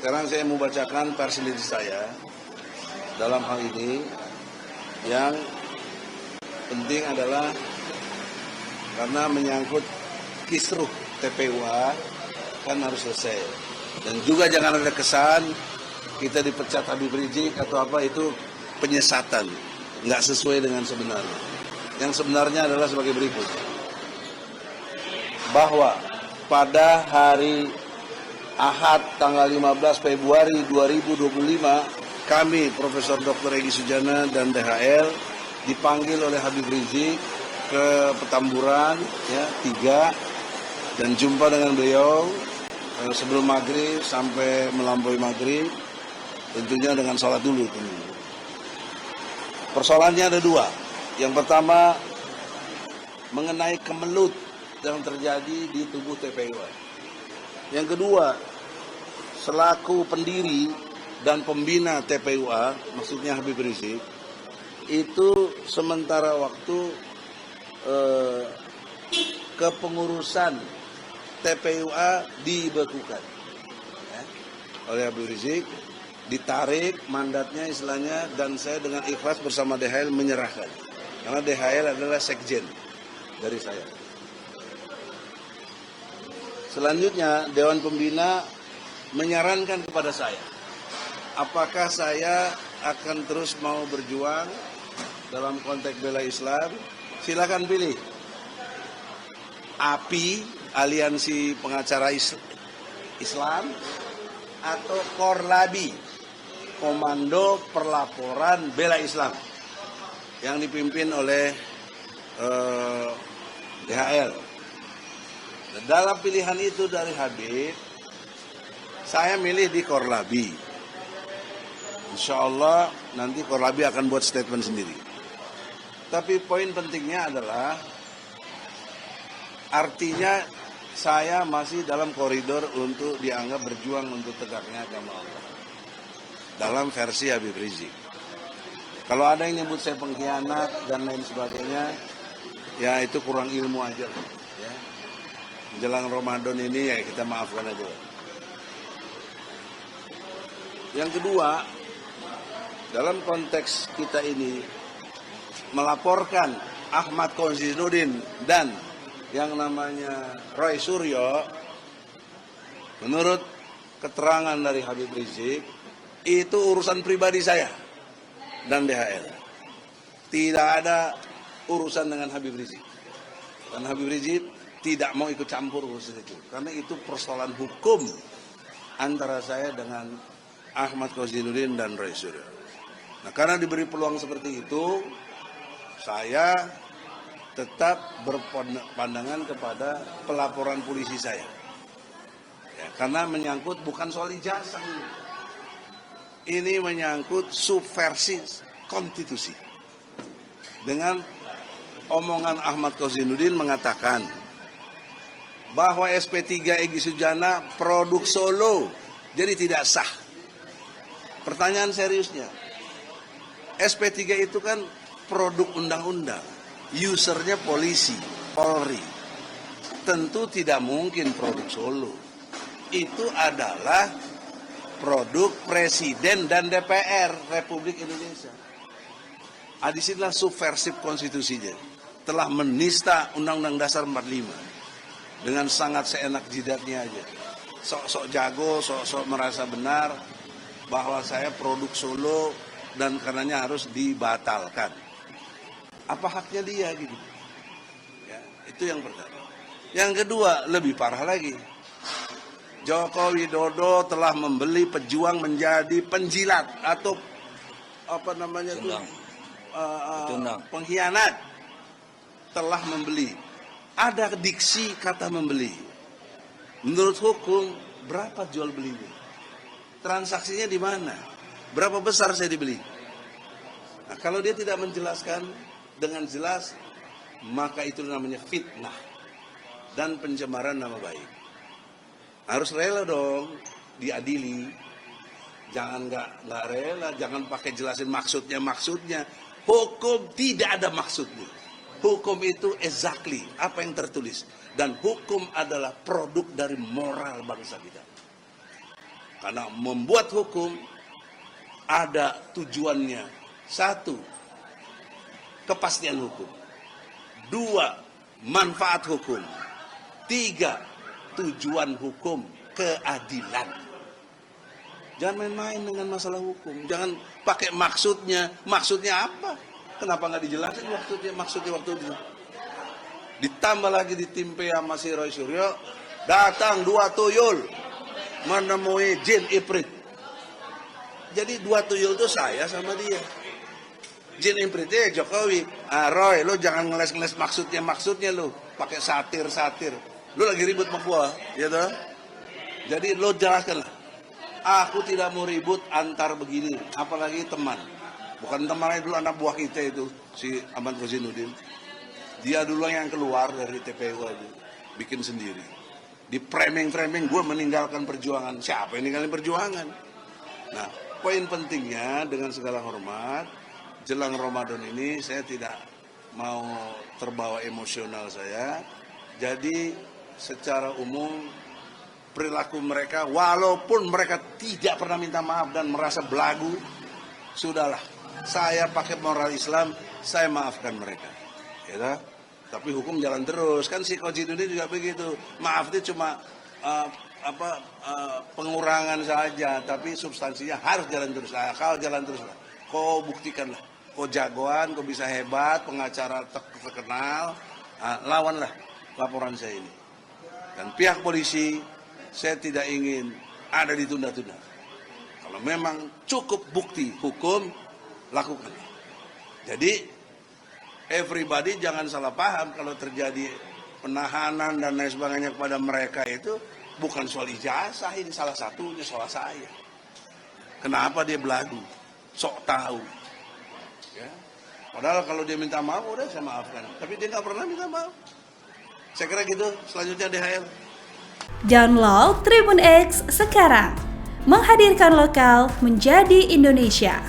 Sekarang saya mau bacakan perselisi saya dalam hal ini. Yang penting adalah karena menyangkut kisruh TPUA kan harus selesai. Dan juga jangan ada kesan kita dipecat Habib Rizik atau apa, itu penyesatan, nggak sesuai dengan sebenarnya. Yang sebenarnya adalah sebagai berikut. Bahwa pada hari Ahad tanggal 15 Februari 2025 kami Profesor Dr. Egy Sujana dan DHL dipanggil oleh Habib Rizik ke Petamburan ya 3 dan jumpa dengan beliau sebelum maghrib sampai melampaui maghrib, tentunya dengan sholat dulu. Persoalannya ada 2. Yang pertama mengenai kemelut yang terjadi di tubuh TPUA. Yang kedua, selaku pendiri dan pembina TPUA, maksudnya Habib Rizik, itu sementara waktu kepengurusan TPUA dibekukan oleh Habib Rizik, ditarik mandatnya istilahnya, dan saya dengan ikhlas bersama DHL menyerahkan. Karena DHL adalah sekjen dari saya. Selanjutnya Dewan Pembina menyarankan kepada saya, apakah saya akan terus mau berjuang dalam konteks bela Islam? Silakan pilih. API, Aliansi Pengacara Islam, atau Korlabi, Komando Perlaporan Bela Islam, yang dipimpin oleh DHL. Dalam pilihan itu dari Habib, saya milih di Korlabi. Insya Allah nanti Korlabi akan buat statement sendiri. Tapi poin pentingnya adalah, artinya saya masih dalam koridor untuk dianggap berjuang untuk tegaknya agama Allah. Dalam versi Habib Rizik. Kalau ada yang nyebut saya pengkhianat dan lain sebagainya, ya itu kurang ilmu aja. Ya. Menjelang Ramadan ini ya kita maafkan aja. Yang kedua, dalam konteks kita ini melaporkan Ahmad Komarudin dan yang namanya Roy Suryo, menurut keterangan dari Habib Rizik, itu urusan pribadi saya dan DHL. Tidak ada urusan dengan Habib Rizik. Dan Habib Rizik tidak mau ikut campur urusan itu. Karena itu persoalan hukum antara saya dengan Ahmad Komarudin dan Roy Suryo. Nah, karena diberi peluang seperti itu, saya tetap berpandangan kepada pelaporan polisi saya. Ya, karena menyangkut bukan soal ijazah ini. Ini menyangkut subversi konstitusi. Dengan omongan Ahmad Komarudin mengatakan bahwa SP3 Egy Sujana produk Solo, jadi tidak sah. Pertanyaan seriusnya, SP3 itu kan produk undang-undang, usernya polisi, Polri. Tentu tidak mungkin produk Solo. Itu adalah produk Presiden dan DPR Republik Indonesia. Disinilah subversif konstitusinya. Telah menista Undang-Undang Dasar 45 dengan sangat seenak jidatnya aja. Sok-sok jago, sok-sok merasa benar bahwa saya produk Solo dan karenanya harus dibatalkan. Apa haknya dia gitu? Ya, itu yang pertama. Yang kedua, lebih parah lagi. Joko Widodo telah membeli pejuang menjadi penjilat atau apa namanya itu pengkhianat. Telah membeli. Ada diksi kata membeli. Menurut hukum berapa jual belinya? Transaksinya di mana? Berapa besar saya dibeli? Nah, kalau dia tidak menjelaskan dengan jelas, maka itu namanya fitnah dan pencemaran nama baik. Harus rela dong diadili. Jangan nggak rela, jangan pakai jelasin maksudnya. Hukum tidak ada maksudnya. Hukum itu exactly apa yang tertulis, dan hukum adalah produk dari moral bangsa kita. Karena membuat hukum ada tujuannya. 1, kepastian hukum. 2, manfaat hukum. 3, tujuan hukum, keadilan. Jangan main-main dengan masalah hukum. Jangan pakai maksudnya. Maksudnya apa? Kenapa nggak dijelasin maksudnya waktu itu? Ditambah lagi ditimpe sama si Roy Suryo, datang 2 tuyul menemui jin Ifrit. Jadi 2 tuyul itu saya sama dia. Jin Ifritnya Jokowi. Roy, lo jangan ngeles-ngeles maksudnya lo. Pakai satir. Lo lagi ribut sama gua, ya toh? Jadi lo jelaskan lah. Aku tidak mau ribut antar begini, apalagi teman. Bukan temannya dulu anak buah kita itu, si Ahmad Kozinuddin. Dia dulu yang keluar dari TPU itu, bikin sendiri. Di framing gue meninggalkan perjuangan. Siapa yang ninggalin perjuangan? Nah, poin pentingnya dengan segala hormat, jelang Ramadan ini saya tidak mau terbawa emosional saya. Jadi secara umum perilaku mereka, walaupun mereka tidak pernah minta maaf dan merasa belagu, sudahlah. Saya pakai moral Islam, saya maafkan mereka. Ya, tapi hukum jalan terus. Kan si Kozinuddin juga begitu. Maaf itu cuma pengurangan saja, tapi substansinya harus jalan terus. Kalau jalan terus lah. Kau buktikanlah. Kau jagoan, kau bisa hebat, pengacara terkenal, lawanlah laporan saya ini. Dan pihak polisi, saya tidak ingin ada ditunda-tunda. Kalau memang cukup bukti hukum, lakukan. Jadi everybody jangan salah paham kalau terjadi penahanan dan lain sebagainya kepada mereka itu bukan soal ijazah, ini salah satunya soal saya. Kenapa dia belagu? Sok tahu. Ya. Padahal kalau dia minta maaf, udah saya maafkan. Tapi dia nggak pernah minta maaf. Saya kira gitu. Selanjutnya DHL. Download Tribun X sekarang. Menghadirkan lokal menjadi Indonesia.